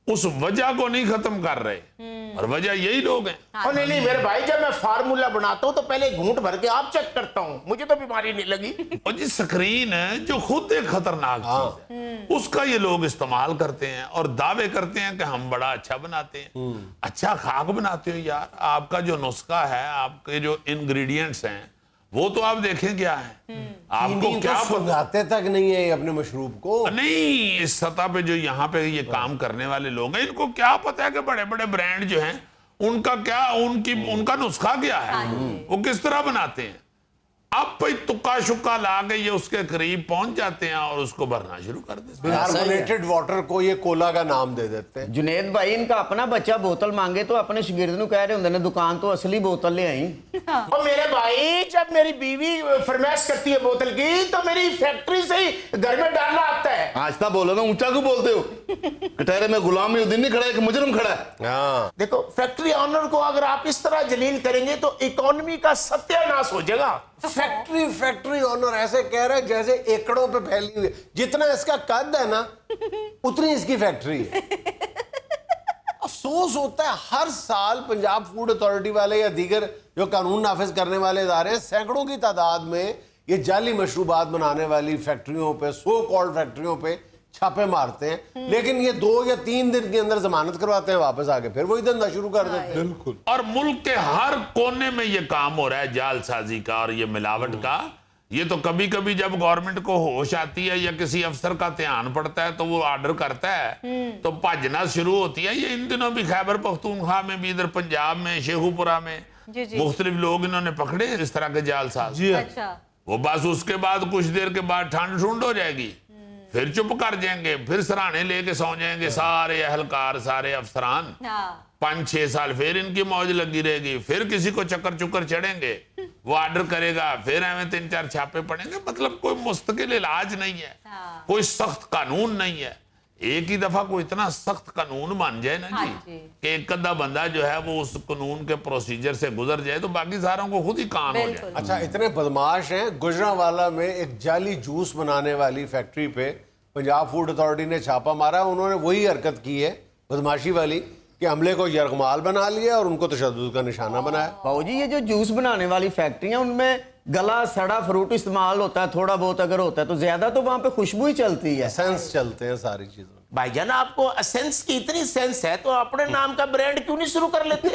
उस वजह को नहीं खत्म कर रहे और वजह यही लोग हैं। और नहीं मेरे भाई, जब मैं फार्मूला बनाता हूँ तो पहले घूंट भर के आप चेक करता हूँ, मुझे तो बीमारी नहीं लगी। और जी स्क्रीन है जो खुद एक खतरनाक चीज है, उसका ये लोग इस्तेमाल करते हैं और दावे करते हैं कि हम बड़ा अच्छा बनाते हैं। अच्छा खाक बनाते हो यार, आपका जो नुस्खा है, आपके जो इंग्रेडिएंट्स हैं वो तो आप देखें क्या है। आपको क्या सुलझाते तक नहीं है अपने मशरूब को। नहीं, इस सतह पे जो यहाँ पे ये काम करने वाले लोग हैं इनको क्या पता है कि बड़े बड़े ब्रांड जो हैं उनका क्या, उनका नुस्खा क्या है, वो किस तरह बनाते हैं। अब भाई तुक्का शुक्का ला के ये उसके करीब पहुंच जाते हैं और उसको भरना शुरू कर देते हैं। कार्बोनेटेड वाटर को ये कोला का नाम दे देते हैं। जुनेद भाई इनका अपना बच्चा बोतल मांगे तो अपने शागिर्द ਨੂੰ ਕਹਿ ਰਹੇ ਹੁੰਦੇ ਨੇ दुकान तो असली बोतल ले आई। और मेरे भाई, जब मेरी बीवी फरमाइश करती है बोतल की तो मेरी फैक्ट्री से ही घर में डालना आता है। आस्ता बोलो ना, ऊंचा क्यों बोलते हो? कटहरे में गुलाम उद्दीन नहीं खड़ा है, एक मुजरिम खड़ा है। हाँ, देखो फैक्ट्री ऑनर को अगर आप इस तरह जलील करेंगे तो इकोनॉमी का सत्यानाश हो जाएगा। फैक्ट्री ओनर ऐसे कह रहे हैं जैसे एकड़ों पे फैली हुई है। जितना इसका कद है ना उतनी इसकी फैक्ट्री है। अफसोस होता है हर साल पंजाब फूड अथॉरिटी वाले या दीगर जो कानून नाफिज करने वाले इदारे हैं सैकड़ों की तादाद में ये जाली मशरूबात बनाने वाली फैक्ट्रियों पे, सो कॉल्ड फैक्ट्रियों पे छापे मारते हैं। लेकिन ये 2 या 3 दिन के अंदर जमानत करवाते हैं, वापस आके फिर वही धंधा शुरू कर देते हैं। बिल्कुल। और मुल्क के हर कोने में ये काम हो रहा है जालसाजी का और ये मिलावट का। ये तो कभी कभी जब गवर्नमेंट को होश आती है या किसी अफसर का ध्यान पड़ता है तो वो ऑर्डर करता है तो भजना शुरू होती है। ये इन दिनों भी खैबर पख्तूनख्वा में भी, इधर पंजाब में शेखुपुरा में मुख्तलिफ लोग इन्होंने पकड़े इस तरह के जालसाज। अच्छा, वो बस उसके बाद कुछ देर के बाद ठंड ठुंड हो जाएगी, फिर चुप कर जाएंगे, फिर सराहने लेके सौ जाएंगे सारे अहलकार, सारे अफसरान। 5-6 साल फिर इनकी मौज लगी रहेगी, फिर किसी को चक्कर चुक्कर चढ़ेंगे, वो ऑर्डर करेगा, फिर हमें 3-4 छापे पड़ेंगे। मतलब कोई मुस्तकिल इलाज नहीं है, कोई सख्त कानून नहीं है। एक ही दफा कोई इतना सख्त कानून बन जाए ना जी कि एक अद्धा बंदा जो है वो उस कानून के प्रोसीजर से गुजर जाए तो बाकी सारों को खुद ही काम हो जाए। अच्छा, इतने बदमाश हैं। गुजरांवाला में एक जाली जूस बनाने वाली फैक्ट्री पे पंजाब फूड अथॉरिटी ने छापा मारा। उन्होंने वही हरकत की है बदमाशी वाली कि हमले को यरगमाल बना लिया और उनको तशद्दुद का निशाना बनाया। बाबूजी ये जो जूस बनाने वाली फैक्ट्रियां उनमें गला सड़ा फ्रूट इस्तेमाल होता है, थोड़ा बहुत अगर होता है तो ज्यादा तो वहां पे खुशबू ही चलती है, एसेंस चलते हैं सारी चीजों। भाईजान आपको एसेंस की इतनी सेंस है तो अपने नाम का ब्रांड क्यों नहीं शुरू कर लेते?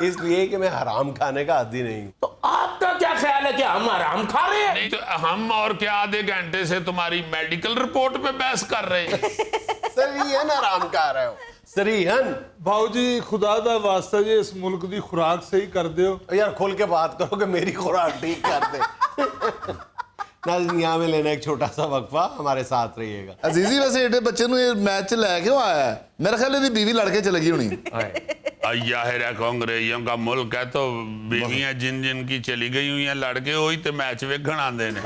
इसलिए कि मैं हराम खाने का आदी नहीं। तो आपका क्या ख्याल है कि हम आराम खा रहे हैं? नहीं तो हम और क्या आधे घंटे से तुम्हारी मेडिकल रिपोर्ट पे बहस कर रहे हैं। सरीहन हराम खा रहे हो, सरीहन। भाऊ जी खुदा दा वास्ता जी इस मुल्क दी खुराक सही कर दियो। यार खोल के बात करो कि मेरी खुराक ठीक कर दे। नाज़रीन, यहाँ में लेना एक छोटा सा वक्फा, हमारे साथ रहिएगा। अजीजी वैसे एडे बच्चे नु ये मैच लै क्यों आया है? मेरा ख्याल है बीवी लड़के चली गई होनी। जाहिर है कांग्रेसियों का मुल्क है तो बीवियां जिन जिन की चली गई हुई हैं लड़के वही तो मैच वेखण आंदे ने।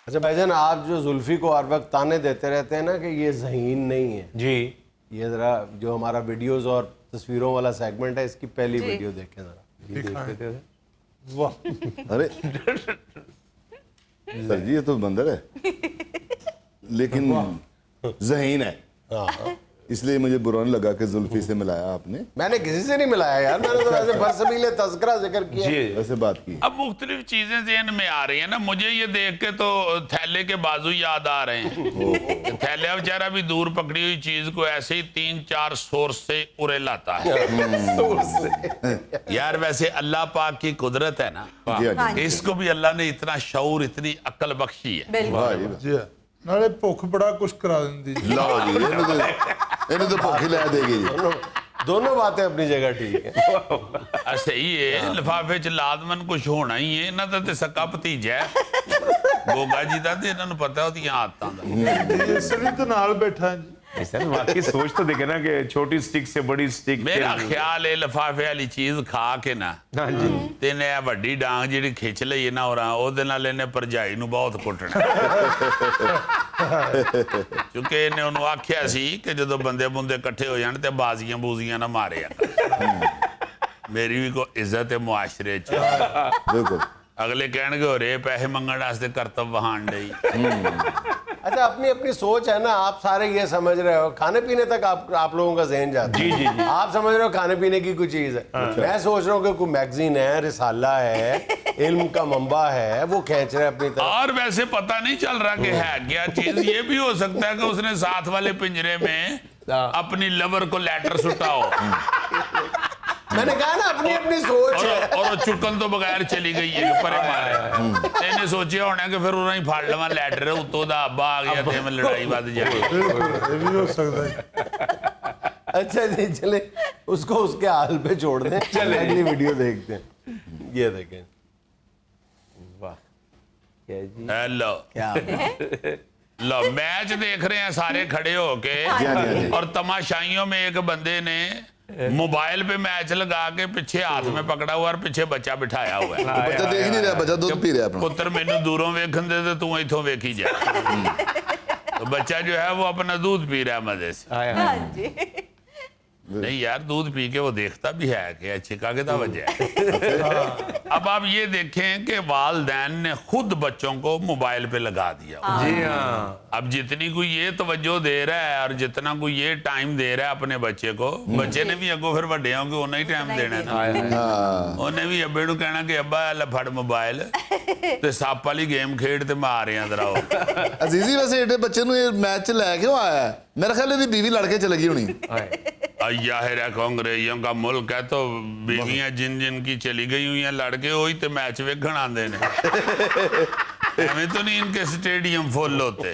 अच्छा भाईजान, आप जो जुल्फी को हर वक्त ताने देते रहते हैं ना कि ये ज़हीन नहीं है जी, ये जरा जो हमारा वीडियोस और तस्वीरों वाला सेगमेंट है इसकी पहली वीडियो देखें जरा। वाह, अरे सर जी ये तो बंदर है लेकिन ज़हीन है, हाँ, इसलिए मुझे बुरा नहीं लगा कि जुल्फी से मिलाया आपने। मैंने किसी से नहीं मिलाया यार, मैंने तो ऐसे बरसबीले तज़किरा जिक्र किया। वैसे बात की। अब मुख्तलिफ चीजें ज़हन में आ रही है ना। मुझे ये देख के तो थैले के बाजू याद आ रहे हैं। थैले बेचारा भी दूर पकड़ी हुई चीज को ऐसे ही 3-4 सोर्स से उड़े लाता है। यार वैसे अल्लाह पाक की कुदरत है ना, जी हाँ जी। इसको भी अल्लाह ने इतना शऊर, इतनी अक्ल बख्शी है। वाह जी वाह। जी हाँ। नाले भुख बड़ा कुछ करा देंदी जी। लाओ जी, इन्हें तो भुख ही लै देगी जी। दोनों बातें अपनी जगह ठीक है। सही है, लिफाफे च लाजमन कुछ होना ही है। इन्हां दा ते सक्का भतीजा है गोगा जी दा, ते इन्हां नूं पता ओहदियां आदतां दा। इसलिए तो नाल बैठा जी। सर वाकई सोच तो देखे ना कि छोटी स्टिक से बड़ी स्टिक। मेरा ख्याल है लिफाफे वाली चीज खा के ना ते ने वड्डी डांग जिहड़ी खिच लई है ना और ओहदे नाल इहने भरजाई नूं बहुत कुੱਟਣਾ। क्योंकि इहने ਉਹਨੂੰ आख्या सी कि ਜਦੋਂ ਬੰਦੇ ਬੁੰਦੇ ਇਕੱਠੇ ਹੋ ਜਾਣ ਤੇ ਬਾਜ਼ੀਆਂ ਬੂਜ਼ੀਆਂ ਨਾ ਮਾਰਿਆ। मेरी भी कोई इज्जत है मुआशरे च। बिल्कुल। अगले कहणगे हो रे पैसे मंगण वास्ते करतब वहान डई। अच्छा, अपनी अपनी सोच है ना। आप सारे ये समझ रहे हो, खाने पीने तक आप लोगों का ज़हन जाता है। जी। आप समझ रहे हो खाने पीने की कोई चीज़ है। मैं सोच रहा हूँ कि कोई मैगजीन है, रिसाला है, इल्म का मंबा है, वो खींच रहे अपनी तरफ। और वैसे पता नहीं चल रहा कि है क्या चीज। ये भी हो सकता है कि उसने साथ वाले पिंजरे में अपनी लवर को लेटर सुटा हो। मैंने कहा ना अपनी अपनी सोच है। और चुकन तो बगैर चली गई है परे मारे। इन्हें सोचा होना कि फिर उन्हें फाड़ लवा लैटर उतो दा अब्बा आ गया ते में लड़ाई बध जाए। ये भी हो सकता है। अच्छा जी, चले उसको उसके हाल पे छोड़ दें, चले अगली वीडियो देखते हैं। ये देखें, वाह क्या जी। हेलो क्या लो मैच देख रहे हैं सारे खड़े होके और तमाशाइयों में एक बंदे ने मोबाइल पे मैच लगा के पीछे हाथ में पकड़ा हुआ और पीछे बच्चा बिठाया हुआ है। बच्चा देख नहीं रहा, बच्चा दूध पी रहा है अपना। पुत्र मैनू दूरों वेखन दे तू इथों वेखी जा। तो बच्चा जो है वो अपना दूध पी रहा है मजे से। नहीं यार, दूध पी के वो देखता भी है कि अच्छे का वजह है। अब आप ये देखें कि वालदैन ने खुद बच्चों को मोबाइल पे लगा दिया। जी हाँ। अब जितनी कोई ये तवज्जो दे रहा है और जितना कोई ये टाइम दे रहा है अपने बच्चे को, बच्चे ने भी अगो फिर वड्डे होंगे उन्हें ही टाइम देना है ना। उन्हें भी अब्बे नूं कहना कि अब्बा ले फड़ मोबाइल ते सप वाली गेम खेड ते मार रहे दराओ। अजीजी वैसे एडे बच्चे नु ये मैच लै क्यों आया है? मेरा ख्याल है बीवी लड़के चली गई होनी। जाहिर है कांग्रेसियों का मुल्क है तो बीवियां जिन जिन की चली गई हुई हैं लड़के वही तो मैच वेखण आंदे ने। हमें तो नहीं इनके स्टेडियम फुल होते।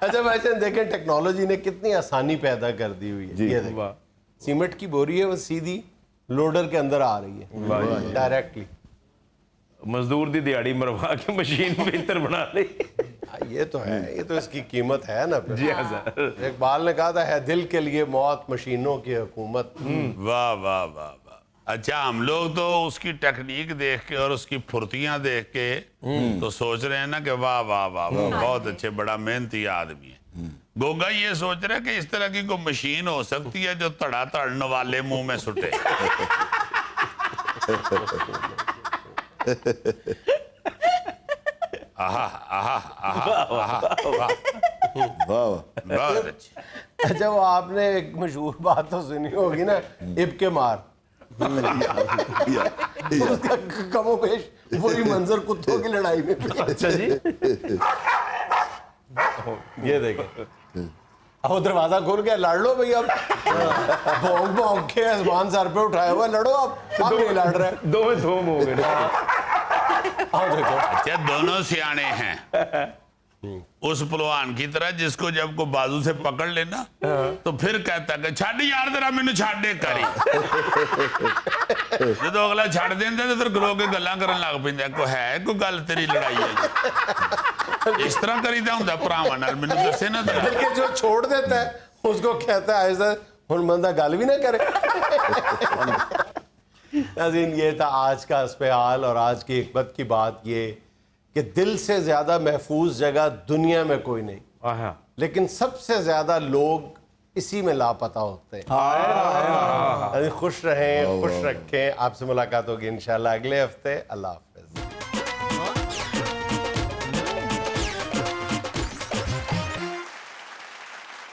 अच्छा भाईजान देखें, टेक्नोलॉजी ने कितनी आसानी पैदा कर दी हुई है। ये देखें, सीमेंट की बोरी है वो सीधी लोडर के अंदर आ रही है डायरेक्टली। मजदूर दी दिहाड़ी मरवा के मशीन बेहतर बना ली। ये तो है, ये तो इसकी कीमत है ना फिर। जी हाँ सर। इकबाल ने कहा था, है दिल के लिए मौत मशीनों की हुकूमत। वाह वाह वाह वाह। अच्छा, हम लोग तो उसकी टेक्निक देख के और उसकी फुर्तियां देख के तो सोच रहे हैं ना कि वाह वाह वाह वाह, बहुत अच्छे, बड़ा मेहनती आदमी है। गोगा ये सोच रहा है कि इस तरह की कोई मशीन हो सकती है जो तड़ा तड़ने वाले मुंह में सुटे। आहा आहा आहा आहा, वाह, बहुत अच्छी। अच्छा, वो आपने एक मशहूर बात तो सुनी होगी ना, इब के मार। उसका कमोबेश वही मंजर कुत्तों की लड़ाई में। अच्छा जी। ये देखे, अब वो दरवाजा खुल गया, लड़ लो भैया। भौंक भौंक के आसमान सर पे उठाया हुआ, लड़ो अब नहीं लड़ रहे। दो में धूम हो गए। देखो, अच्छा, दोनों सियाने हैं उस पहलवान की तरह जिसको जब को बाजू से पकड़ लेना तो फिर कहता कि छाड़ यार तेरा मैनू छाड़ दे करी। जो अगला छाड़ देंदा तो फिर खलो के गल्लां करन लग पैंदा, को है कोई गल तेरी लड़ाई है इस तरह करीदा हुंदा भरावां नाल, मैनू दस्से ना जरा। बल्कि जो छोड़ देता है उसको कहता है ऐसा हुन बंदा गल भी ना करे। नाज़रीन, ये था आज का हस्बे-हाल और आज की हिकमत की बात ये कि दिल से ज्यादा महफूज जगह दुनिया में कोई नहीं, लेकिन सबसे ज्यादा लोग इसी में लापता होते हैं। खुश रहें, खुश रखें। आपसे मुलाकात होगी इंशाल्लाह अगले हफ्ते। अल्लाह।